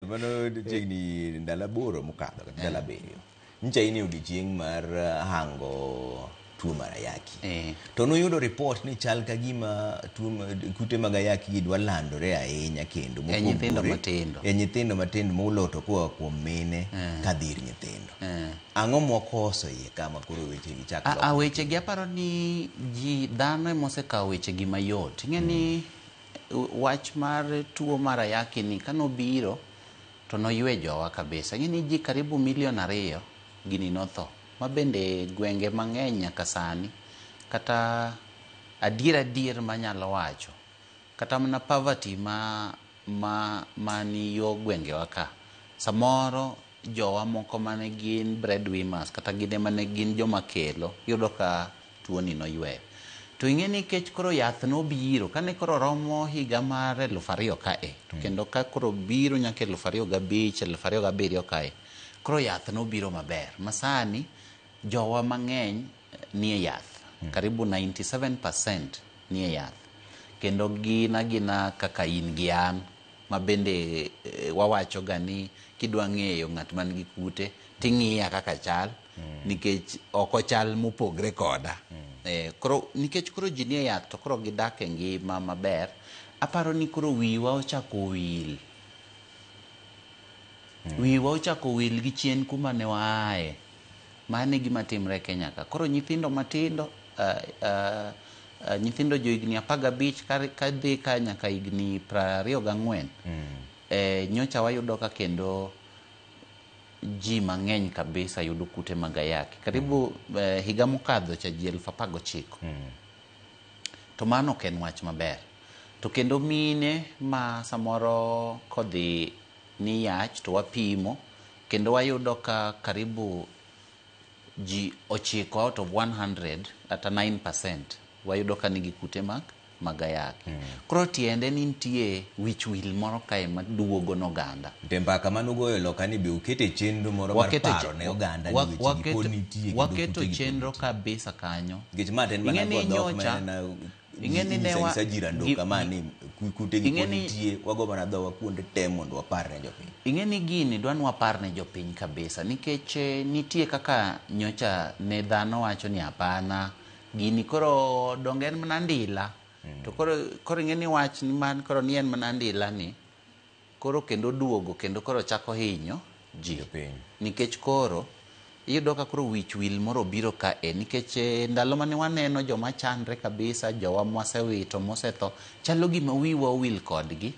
mano chiegni ndalo 8 mokadho kata ndalo 7. Ncha ini odiochieng' mar hango tuo mar ayaki. To noyudo report ni chal ka gima kute mag ayaki gidwa landore ahinya kendo nyithindo matindo moloto koa kuom mine kadhir nyithindo. Ang'o mokoso iye kama koro weche gi chak weche gi aparo ni ji dhano emosekawo weche gi mayot. Ing'eni wach mar tuo mar ayaki ni kanobiro to noywe jowa kabisa. Ing'eni ji karibu 2 milion gini notho. Mabende gwenge mang'eny nyaka sani kata adier manyalo wacho kata mana poverty mani yo gwenge waka samoro jowa moko mane gin breadwinners kata gine mane gin joma kelo yudo ka tuo ni noyweyo. To ing'eni kech koro yath nobiro kane koro romo higa mar 2000 kae to kendo ka koro biro nyaka 2005 2007 kae koro yath nobiro maber masani jowa mang'eny nie yath karibu 97% nie yath kendo gina kaka in gi an mabende wawacho ga ni kidwa ng'eyo ng'at man gi kute ting'iya kaka chal nikech oko chal mopogre koda koro nikech koro ji nie yath to koro gidak e ngima maber. Aparo ni koro wiwa ochako wil gi chien kuma ne waaye. Mane gima timre Kenya ka. Koro nyithindo matindo nyithindo jo higni 15 kadhi ka nyaka higni 24 nyocha wayudo ka kendo ji mang'eny kabisa yudo kute mag ayaki karibu higa mokadho cha ji 19,000. To mano ok en wach maber. To kendo mine ma samoro kodhi ni yach to wapimo kendo wayudo ka karibu ji 9 out of 100 ata 9% wayudo ka nigi kute mag ayaki. Koro tiende ni nitie wich wil moro kae maduogo n'oganda. Mbaka manugoyo loka ni be ukete chenro moro mar paro ne oganda ni weche gi nitie. Waketo chenro kabisa kanyo. Gich maten mana godok mana ing'eni ne wa sajira ndo kama ni kute gi nitie wago mana dhowa kuonde tem mondo wapar ne jopiny. Ing'eni gini dwan wapar ne jopiny kabisa nikech nitie kaka nyocha ne dhano wacho ni hapana gini koro dongen mana ndila. To koro ing'eni wach ni man koro ni en mana ndila ni koro kendo duogo kendo koro chako hinyo ji nikech koro iyudo ka koro wich wil moro biro ka nikech ndalo mane waneno joma chandre kabisa jowa mwasewito mosetho chalo gima wiwa wil kodgi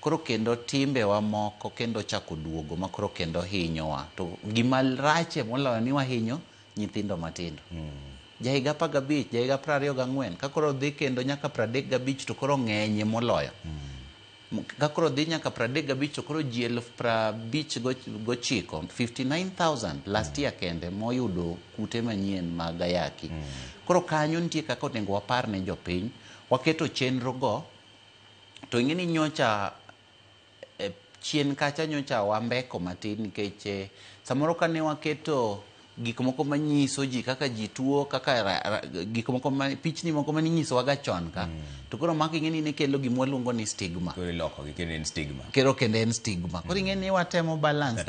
koro kendo timbe wa moko kendo chako duogo ma koro kendo hinyowa. To gima rache moloyo ni wahinyo nyithindo matindo. Jahiga 15 jahiga 24 ka koro dhi kendo nyaka 35 to koro ng'enye moloyo. Ka koro dhi nyaka 35 to koro ji 59,000 59,000 last year kende moyudo kute manyien mag ayaki. Koro kanyo nitie kaka onego wapar ne jopiny waketo chenro go. To ing'eni nyocha chien kacha nyocha wambeko matin nikech samoro kane waketo gik moko manyiso ji kaka ji tuo kaka gik moko pichni moko maninyiso waga chon ka to koro maki ng'eni ne kelo gima waluongo ni stigma. Koro loko gi kendo en stigma. Kero kendo en stigma. Koro ing'eni watemo balance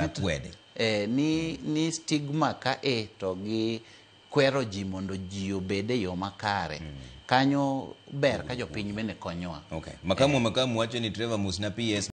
ni stigma ka to gi kwero ji mondo ji obede yo makare. Kanyo ber ka jopiny bende konyowa. Okay. Makamu wacho ni Trevor Musna PS